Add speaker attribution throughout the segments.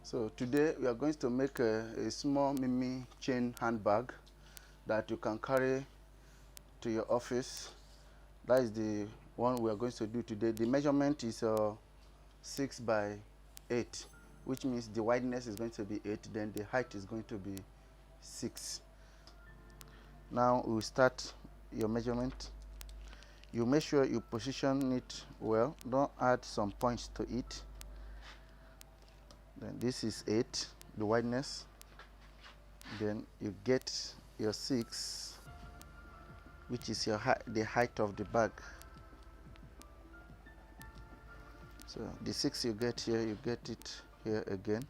Speaker 1: So today we are going to make a small mini chain handbag that you can carry to your office. That is the one we are going to do today. The measurement is 6 by 8, which means the wideness is going to be 8, then the height is going to be 6. Now we will start your measurement. You make sure you position it well. Don't add some points to it. Then this is 8, the wideness. Then you get your 6, which is your the height of the bag. So the 6 you get here, you get it here again.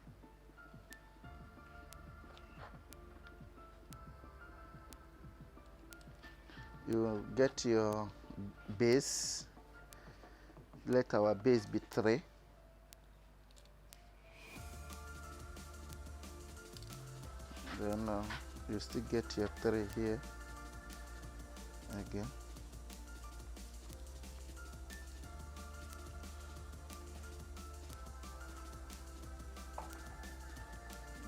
Speaker 1: You get your base. Let our base be 3. Then you still get your 3 here again.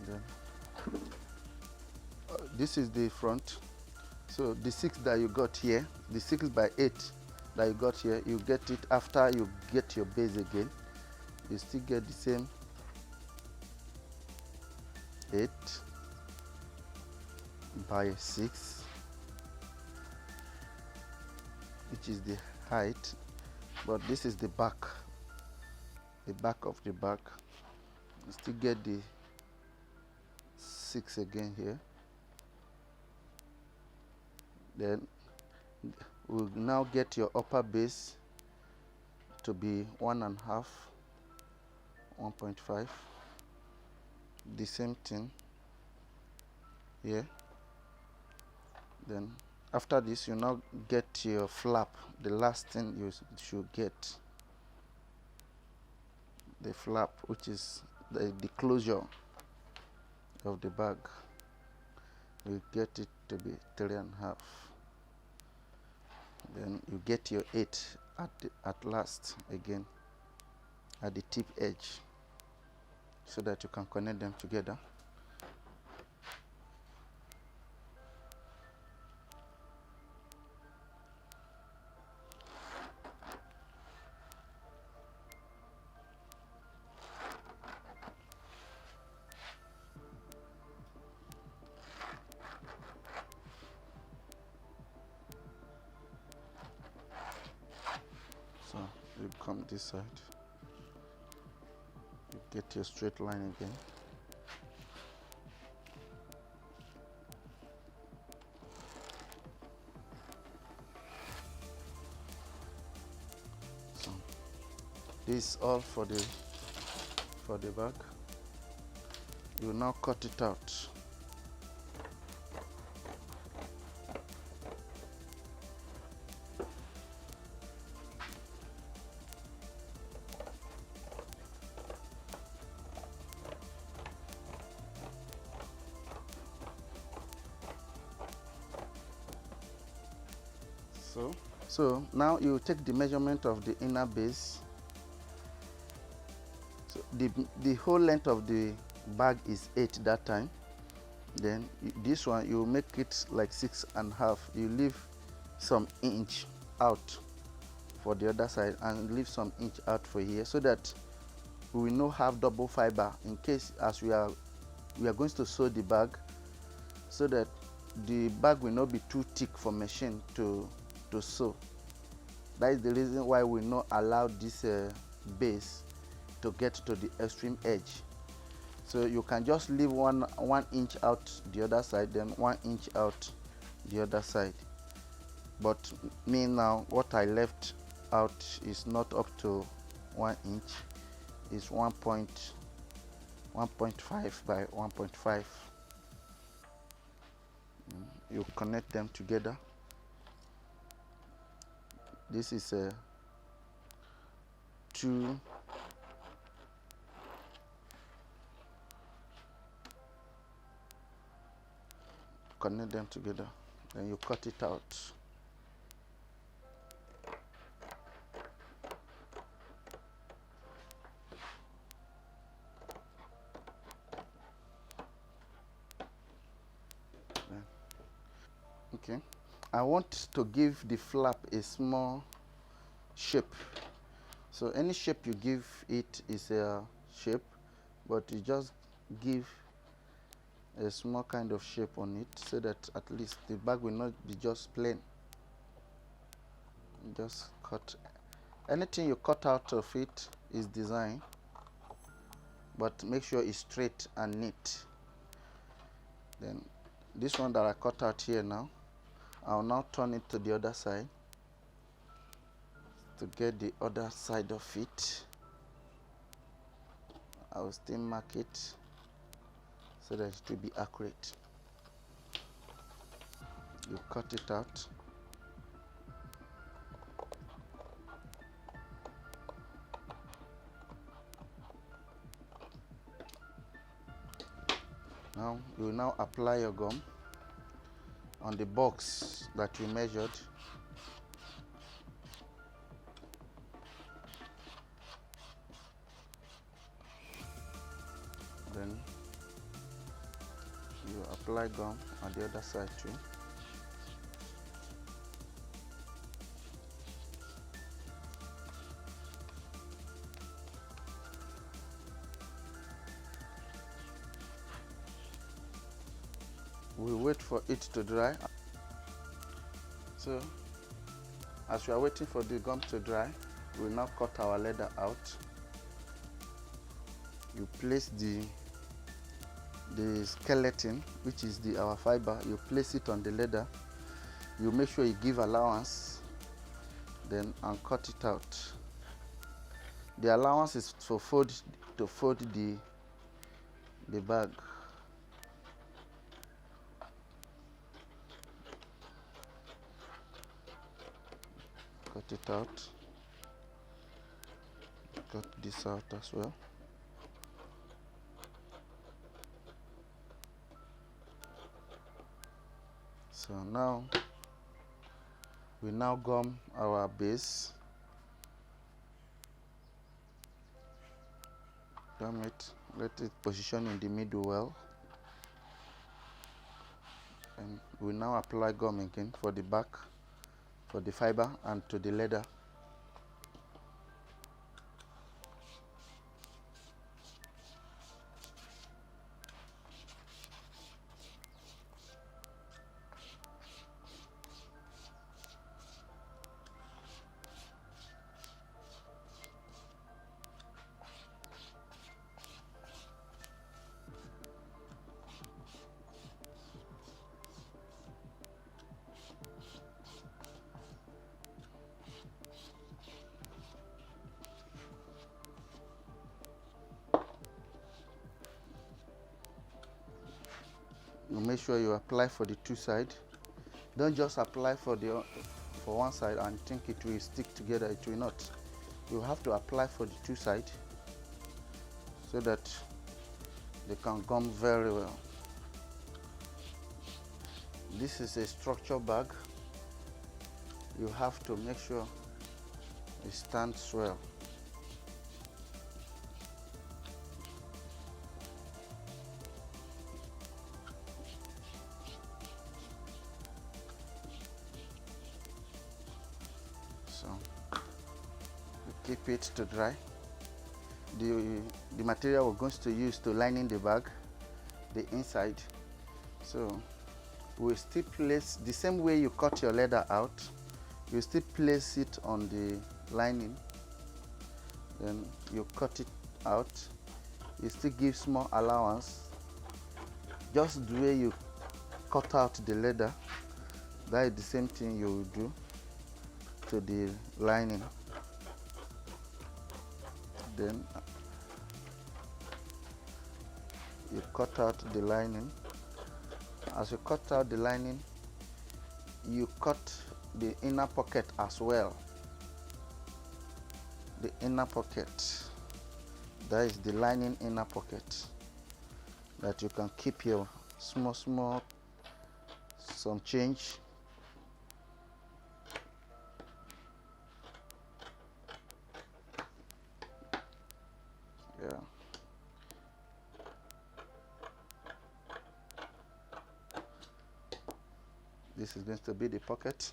Speaker 1: Then this is the front. So the 6 that you got here, the 6 by 8 that you got here, you get it after you get your base again. You still get the same 8 by 6, which is the height, but this is the back of the bag. You still get the 6 again here. Then we'll now get your upper base to be 1.5, 1.5. The same thing here. Then after this, you now get your flap. The last thing you should get, the flap, which is the closure of the bag. You get it to be 3.5. Then you get your 8 at last again at the tip edge, so that you can connect them together. So you come this side, you get your straight line again. So this is all for the bag. You now cut it out. So now you take the measurement of the inner base. So the whole length of the bag is 8 that time. Then this one you make it like 6.5. You leave some inch out for the other side and leave some inch out for here, so that we will not have double fiber in case as we are going to sew the bag, so that the bag will not be too thick for machine to sew. That is the reason why we not allow this base to get to the extreme edge. So you can just leave one inch out the other side, then 1 inch out the other side. But me now, what I left out is not up to 1 inch. It's 1.5 by 1.5. You connect them together. This is a 2 connect them together, then you cut it out. Okay, I want to give the flap a small shape. So any shape you give it is a shape, but you just give a small kind of shape on it so that at least the bag will not be just plain. Just cut anything you cut out of it is design, but make sure it's straight and neat. Then this one that I cut out here now, I'll now turn it to the other side to get the other side of it. I will still mark it so that it will be accurate. You cut it out. Now you will now apply your gum on the box that you measured. Then you apply gum on the other side too. We wait for it to dry. So as we are waiting for the gum to dry, we will now cut our leather out. You place the skeleton, which is our fiber, you place it on the leather. You make sure you give allowance, then and cut it out. The allowance is to fold the bag. Cut it out. Cut this out as well. So now we now gum our base. Gum it, let it position in the middle well. And we now apply gum again for the back, for the fiber and to the leather. You make sure you apply for the two sides. Don't just apply for one side and think it will stick together. It will not. You have to apply for the two sides so that they can gum very well. This is a structure bag. You have to make sure it stands well. So we keep it to dry. The material we're going to use to lining the bag, the inside. So we still place the same way you cut your leather out. You still place it on the lining. Then you cut it out. You still give small allowance. Just the way you cut out the leather, that is the same thing you will do to the lining. Then you cut out the lining. As you cut out the lining, you cut the inner pocket as well. The inner pocket, that is the lining inner pocket, that you can keep your small some change. Yeah. This is going to be the pocket.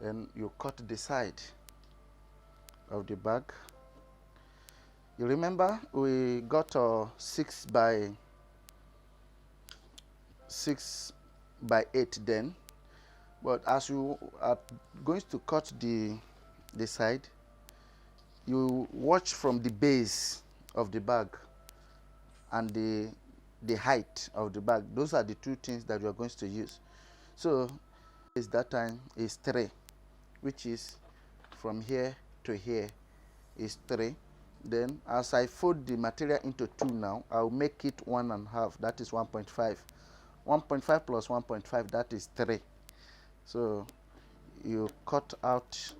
Speaker 1: Then you cut the side of the bag. You remember we got a 6 by 8 then, but as you are going to cut the side, you watch from the base of the bag and the height of the bag. Those are the two things that you are going to use. So is that time is 3, which is from here to here is 3. Then as I fold the material into 2 now, I'll make it 1.5, that is 1.5. 1.5 plus 1.5, that is 3. So you cut out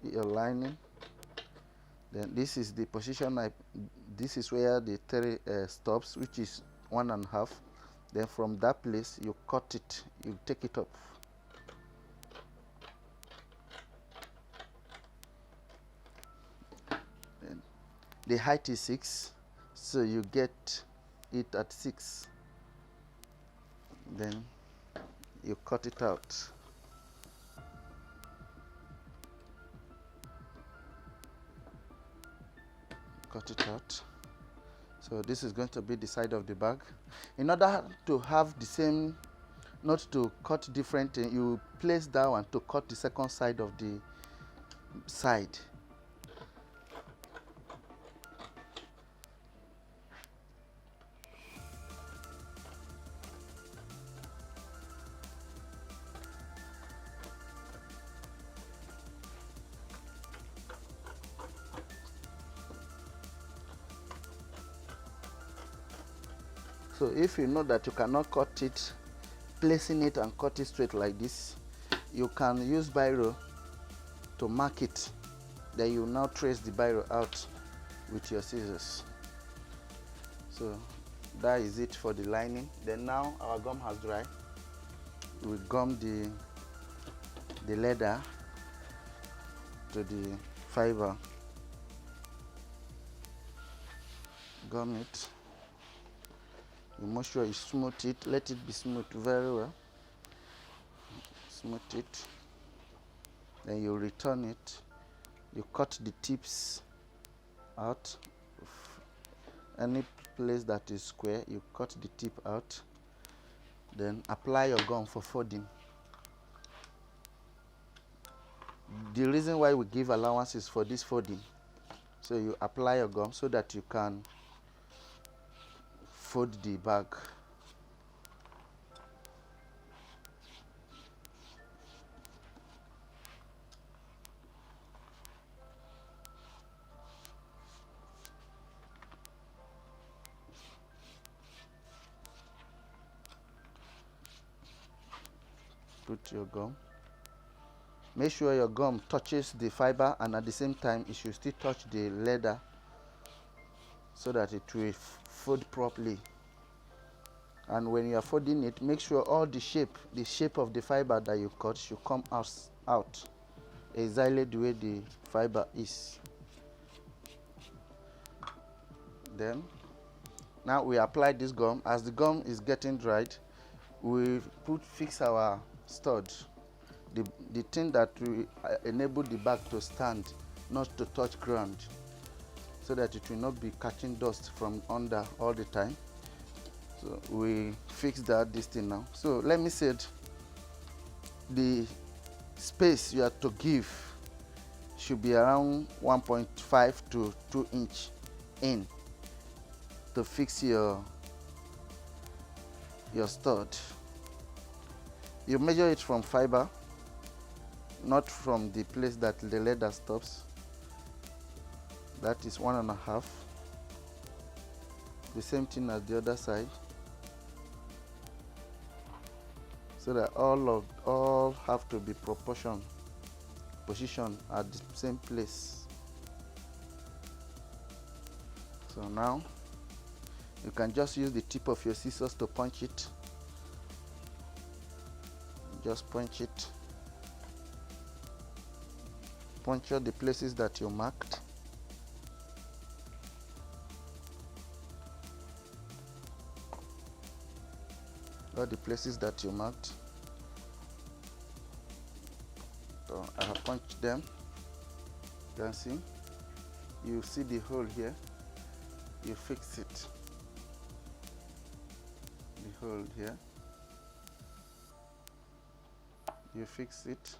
Speaker 1: your lining. Then this is the position this is where the 3 stops, which is 1.5. Then from that place you cut it, you take it up. Then the height is 6, so you get it at 6. Then you cut it out. Cut it out. So this is going to be the side of the bag. In order to have the same, not to cut different, you place that one to cut the second side of the side. So if you know that you cannot cut it, placing it and cut it straight like this, you can use biro to mark it. Then you now trace the biro out with your scissors. So that is it for the lining. Then now our gum has dried. We gum the leather to the fiber. Gum it. You make sure you smooth it, let it be smooth very well. Smooth it. Then you return it. You cut the tips out. Any place that is square, you cut the tip out. Then apply your gum for folding. The reason why we give allowance is for this folding. So you apply your gum so that you can fold the bag. Put your gum. Make sure your gum touches the fiber, and at the same time it should still touch the leather so that it will fold properly. And when you are folding it, make sure all the shape of the fiber that you cut should come out exactly the way the fiber is. Then now we apply this gum. As the gum is getting dried, we fix our stud, the thing that will enable the bag to stand, not to touch ground, so that it will not be catching dust from under all the time. So we fix this thing now. So let me say the space you have to give should be around 1.5 to 2 inch in to fix your stud. You measure it from fiber, not from the place that the leather stops. That is 1.5. The same thing as the other side, so that all have to be positioned at the same place. So now you can just use the tip of your scissors to punch it. Just punch it. Puncture the places that you marked. all the places that you marked. So I have punched them. You can see, you see the hole here, you fix it, the hole here, you fix it,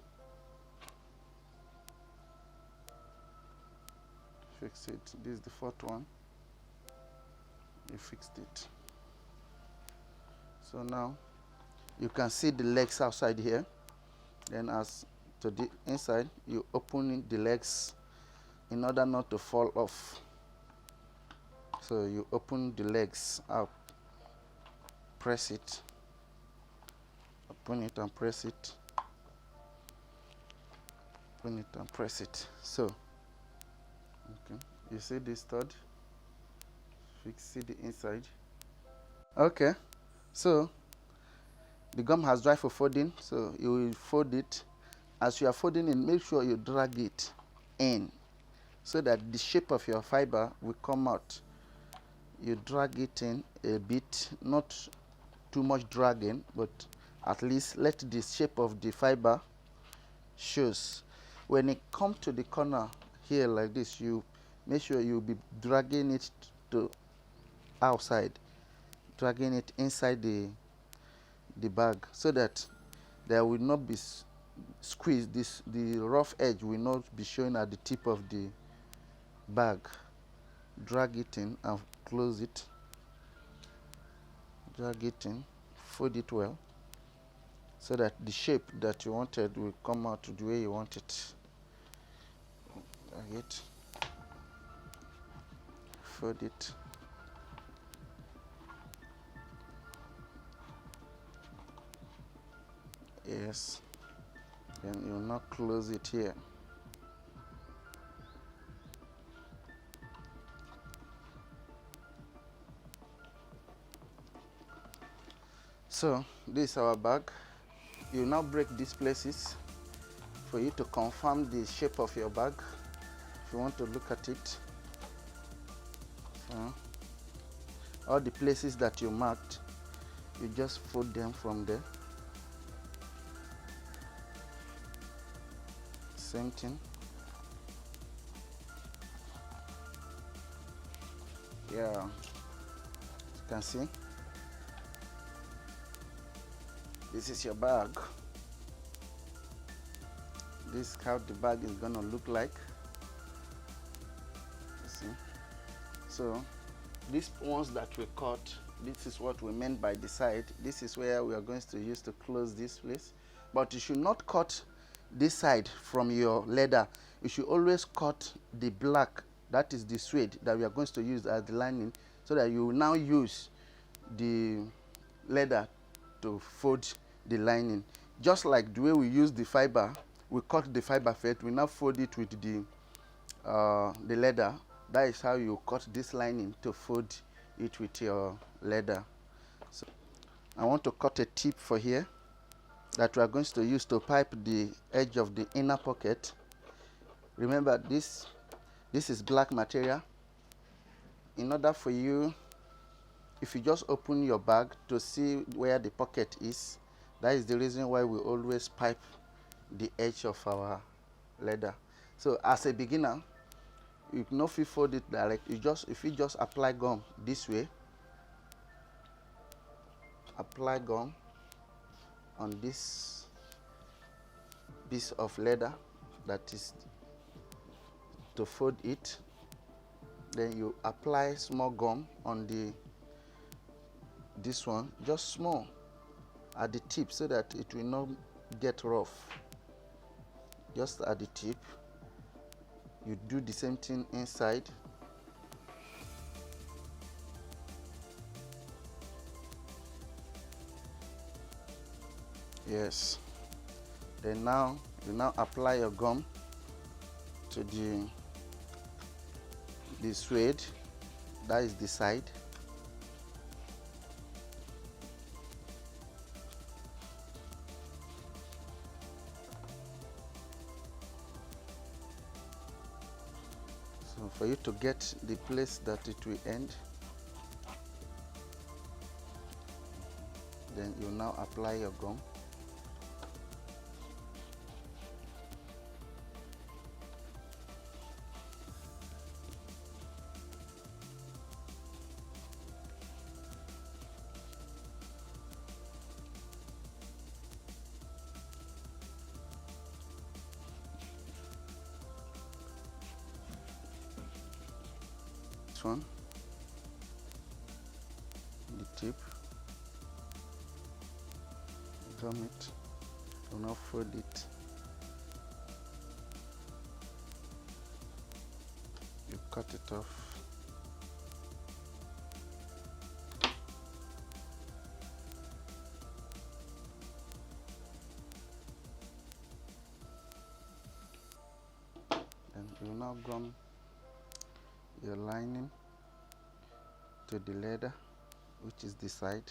Speaker 1: this is the fourth one, you fixed it. So now you can see the legs outside here. Then as to the inside, you open the legs in order not to fall off. So you open the legs up, press it, open it and press it, open it and press it. So okay, you see this stud, see the inside. Okay, so the gum has dried for folding, so you will fold it. As you are folding it, make sure you drag it in so that the shape of your fiber will come out. You drag it in a bit, not too much dragging, but at least let the shape of the fiber shows. When it comes to the corner here like this, you make sure you be dragging it to outside, dragging it inside the bag so that there will not be squeeze. The rough edge will not be showing at the tip of the bag. Drag it in and close it. Drag it in, fold it well so that the shape that you wanted will come out the way you want it. Drag it, fold it. Yes, then you will now close it here. So this is our bag. You now break these places for you to confirm the shape of your bag. If you want to look at it, all the places that you marked, you just fold them from there. Same thing. Yeah, you can see. This is your bag. This is how the bag is gonna look like. You see? So these ones that we cut, this is what we meant by the side. This is where we are going to use to close this place. But you should not cut this side from your leather. You should always cut the black, that is the suede that we are going to use as the lining, so that you will now use the leather to fold the lining. Just like the way we use the fiber, we cut the fiber first, we now fold it with the leather. That is how you cut this lining to fold it with your leather. So I want to cut a tip for here that we are going to use to pipe the edge of the inner pocket. Remember, this is black material. In order for you, if you just open your bag to see where the pocket is, that is the reason why we always pipe the edge of our leather. So as a beginner, you cannot fold it direct. If you just apply gum this way, apply gum on this piece of leather that is to fold it. Then you apply small gum on this one, just small at the tip so that it will not get rough. Just at the tip. You do the same thing inside. Yes. Then now you now apply your gum to the suede. That is the side. So for you to get the place that it will end, then you now apply your gum. This one, the tip, gum it, do not fold it. You cut it off. Then you now gum your lining to the leather, which is the side.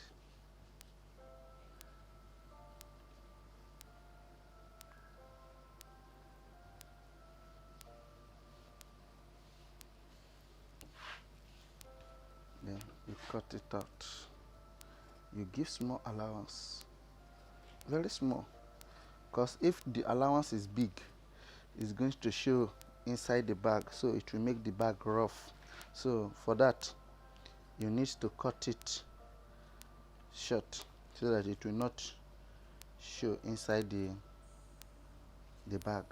Speaker 1: Then you cut it out. You give small allowance, very small, because if the allowance is big, it's going to show inside the bag, so it will make the bag rough. So for that, you need to cut it short so that it will not show inside the bag.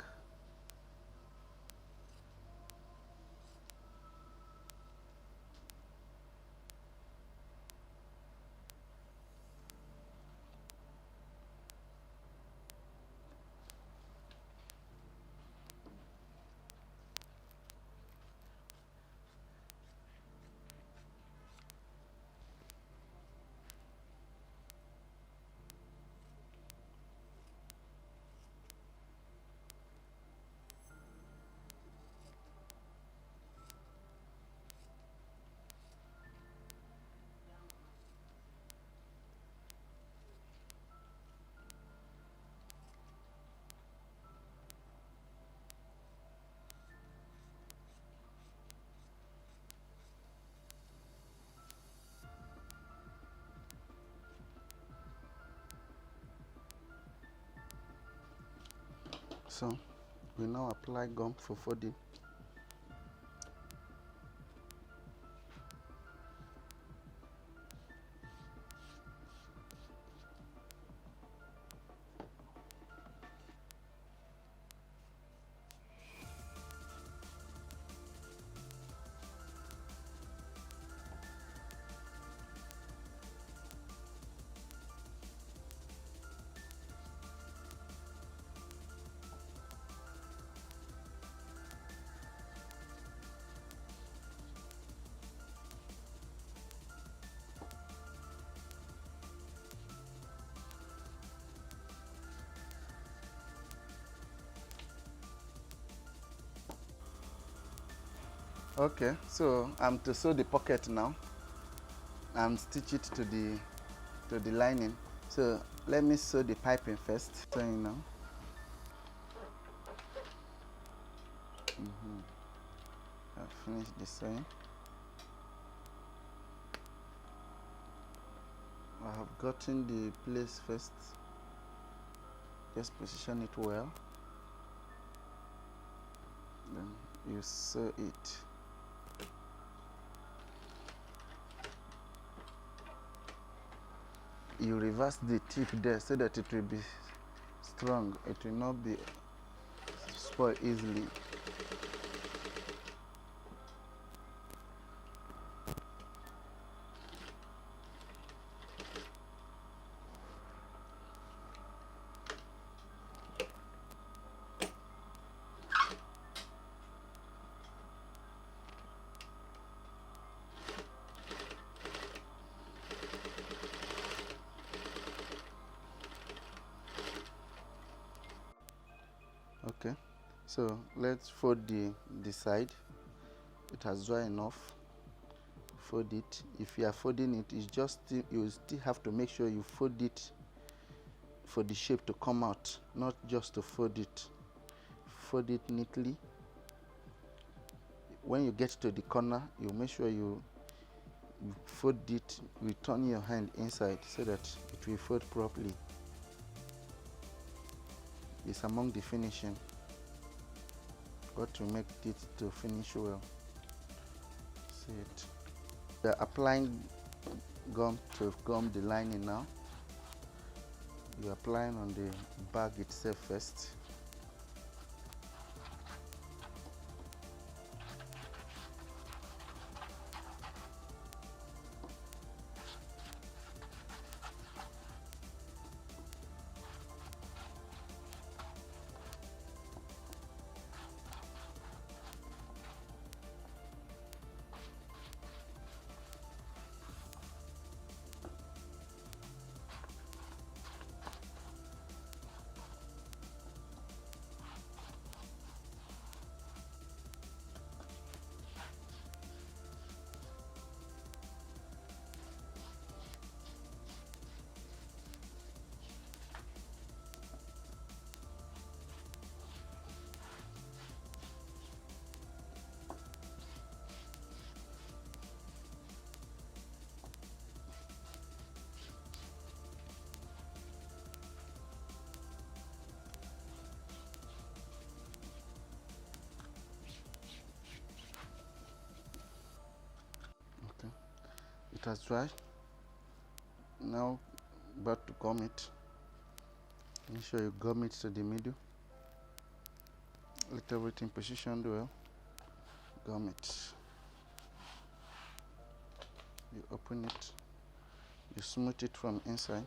Speaker 1: So we now apply gum for folding. Okay, so I'm to sew the pocket now and stitch it to the lining. So let me sew the piping first. Sewing now. I've finished the sewing. I have gotten the place first. Just position it well. Then you sew it. You reverse the tip there so that it will be strong. It will not be spoiled easily. Okay, so let's fold the side. It has dry enough. Fold it. If you are folding it, it's just you still have to make sure you fold it for the shape to come out, not just to fold it. Fold it neatly. When you get to the corner, you make sure you you fold it, you turn your hand inside so that it will fold properly. It's among the finishing. Got to make it to finish well. See it. We're applying gum to gum the lining now. You're applying on the bag itself first. It has dried. Now about to gum it. Make sure you gum it to the middle. Let everything positioned well. Gum it. You open it. You smooth it from inside.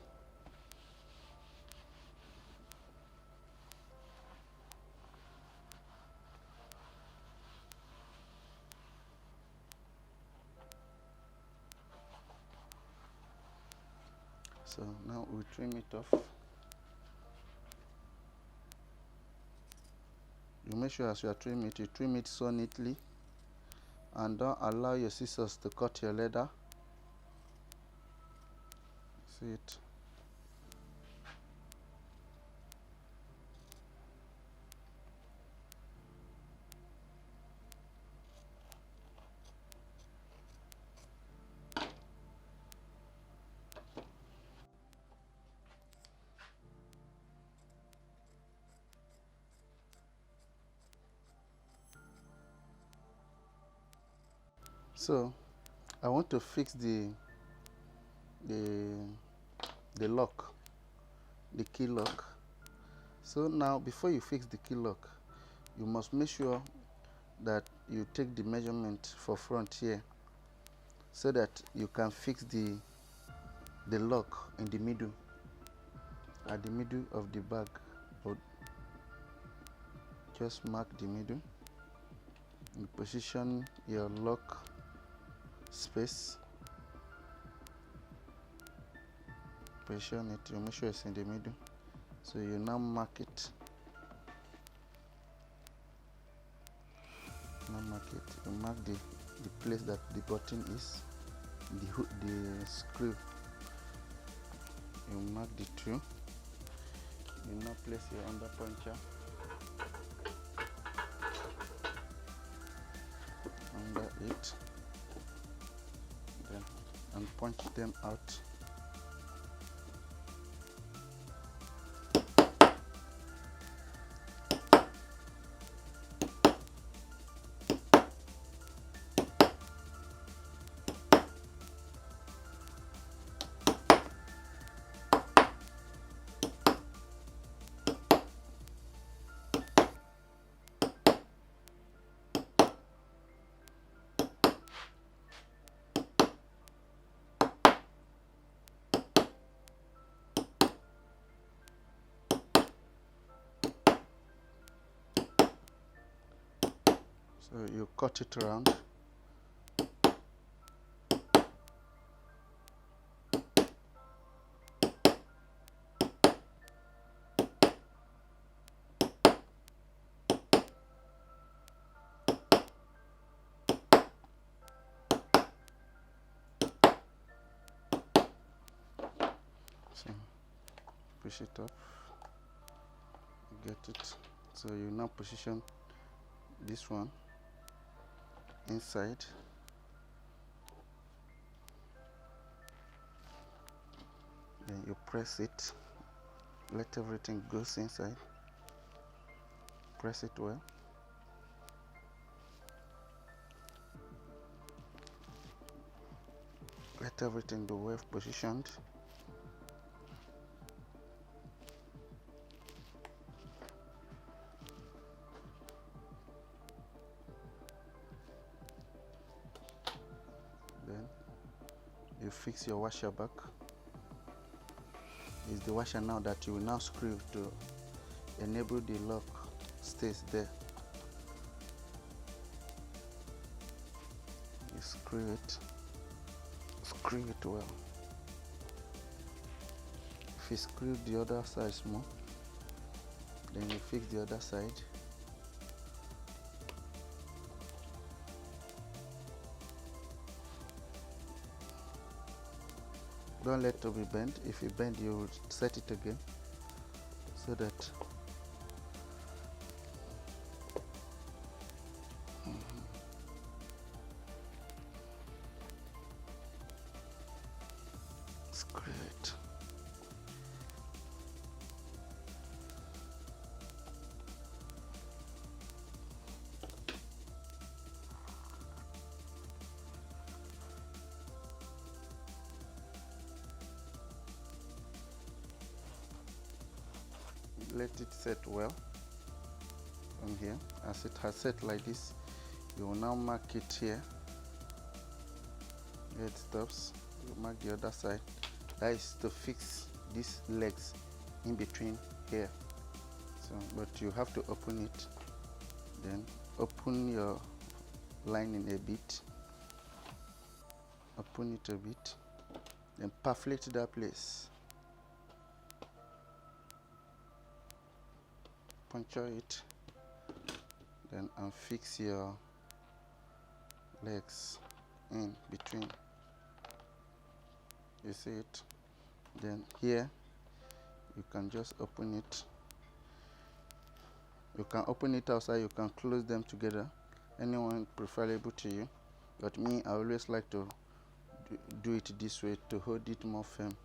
Speaker 1: So now we trim it off. You make sure as you are trimming it, you trim it so neatly and don't allow your scissors to cut your leather. See it. So I want to fix the lock, the key lock. So now before you fix the key lock, you must make sure that you take the measurement for front here so that you can fix the lock in the middle, at the middle of the bag. But just mark the middle. You position your lock space. Position it, you make sure it's in the middle. So you now mark it. Now mark it. You mark the place that the button is, the hook, the screw. You mark the two. You now place your under puncher under it, then and punch them out. So you cut it around. So push it up, get it. So you now position this one inside, Then you press it, let everything goes inside. Press it well. Let everything be well positioned. Then you fix your washer back. It's the washer now that you will now screw to enable the lock stays there. You screw it well. If you screw the other side small, then you fix the other side. Don't let it be bent. If you bend, you will set it again so that screw it. Let it set well from here. As it has set like this, you will now mark it here. Here it stops. You mark the other side. That is to fix these legs in between here. So, but you have to open it. Then open your lining a bit. Open it a bit. Then perflate that place. Puncture it, then fix your legs in between. You see it? Then here you can just open it. You can open it outside, you can close them together, anyone preferable to you, but me, I always like to do it this way to hold it more firm.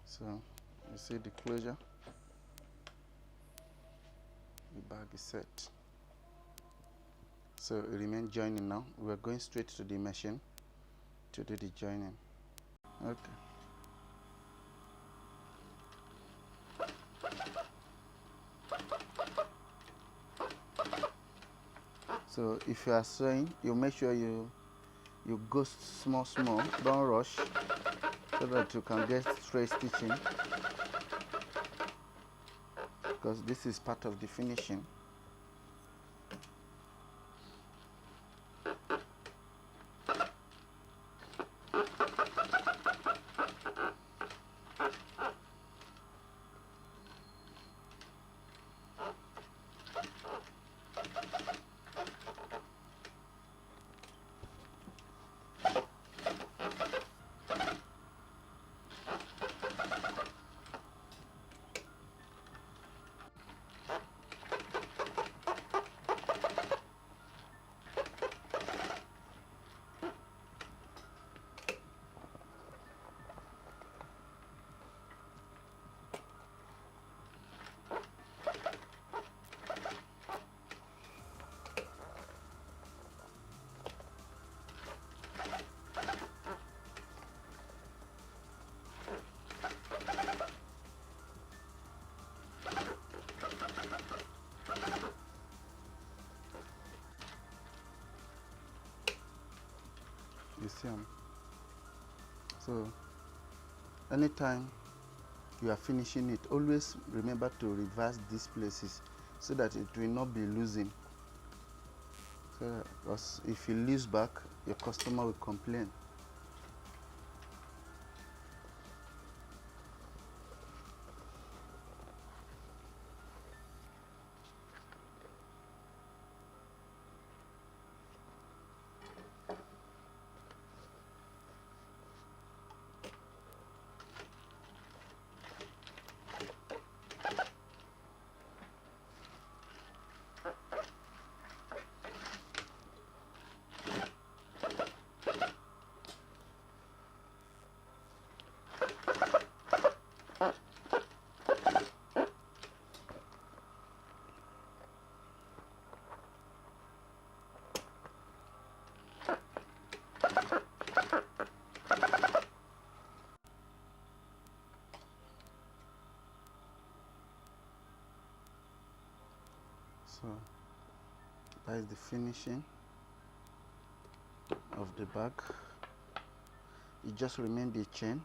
Speaker 1: So you see the closure, the bag is set. So it remains joining now. We are going straight to the machine to do the joining. Okay. So if you are sewing, you make sure you go small, don't rush, so that you can get straight stitching, because this is part of the finishing. You see them. So anytime you are finishing it, always remember to reverse these places so that it will not be losing. So, because if you lose back, your customer will complain. So that is the finishing of the bag. It just remains the chain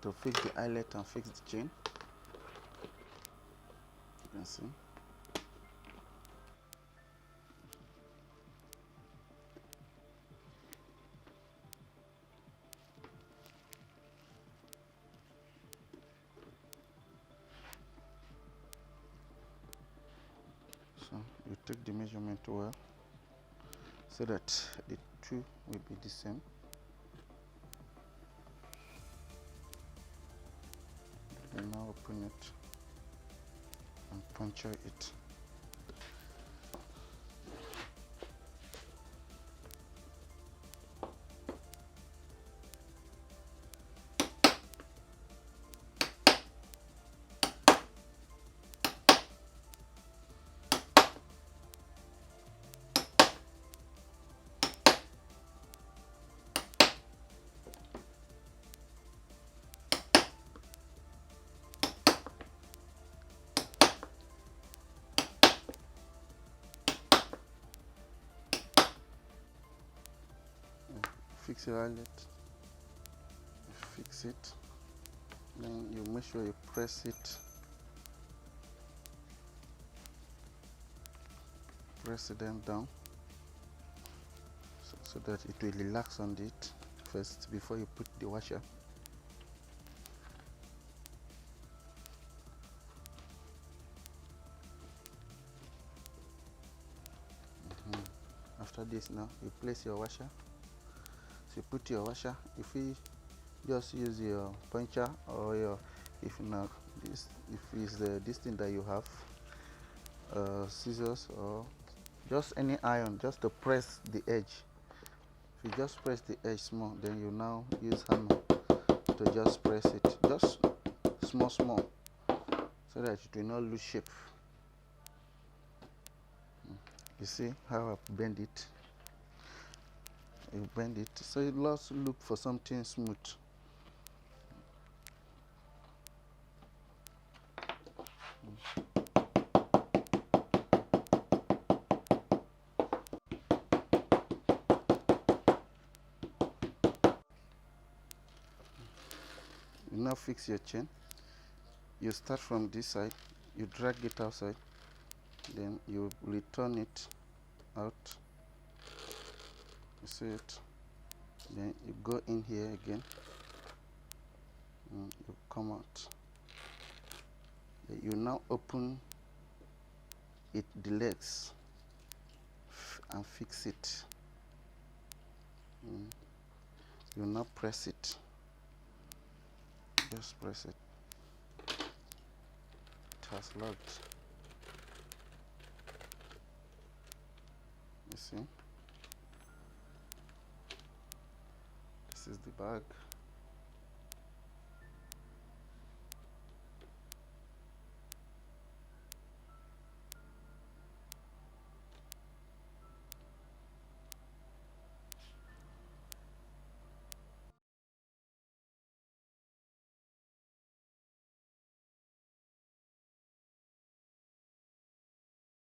Speaker 1: to fix the eyelet and fix the chain. You can see. So you take the measurement well so that the two will be the same. You now open it and puncture it. Fix your eyelet, fix it, then you make sure you press it, them down so that it will relax on it first before you put the washer. After this, now you place your washer. So you put your washer. If you just use your puncher or your, if not this, if it's this thing that you have, scissors or just any iron, just to press the edge. If you just press the edge small, then you now use hammer to just press it, just small, so that it will not lose shape. You see how I bend it? You bend it so you just look for something smooth. You now fix your chain. You start from this side, you drag it outside, then you return it out. You see it? Then you go in here again, and you come out. Then you now open it, the legs, and fix it. You now press it. Just press it. It has locked. You see? This is the bag.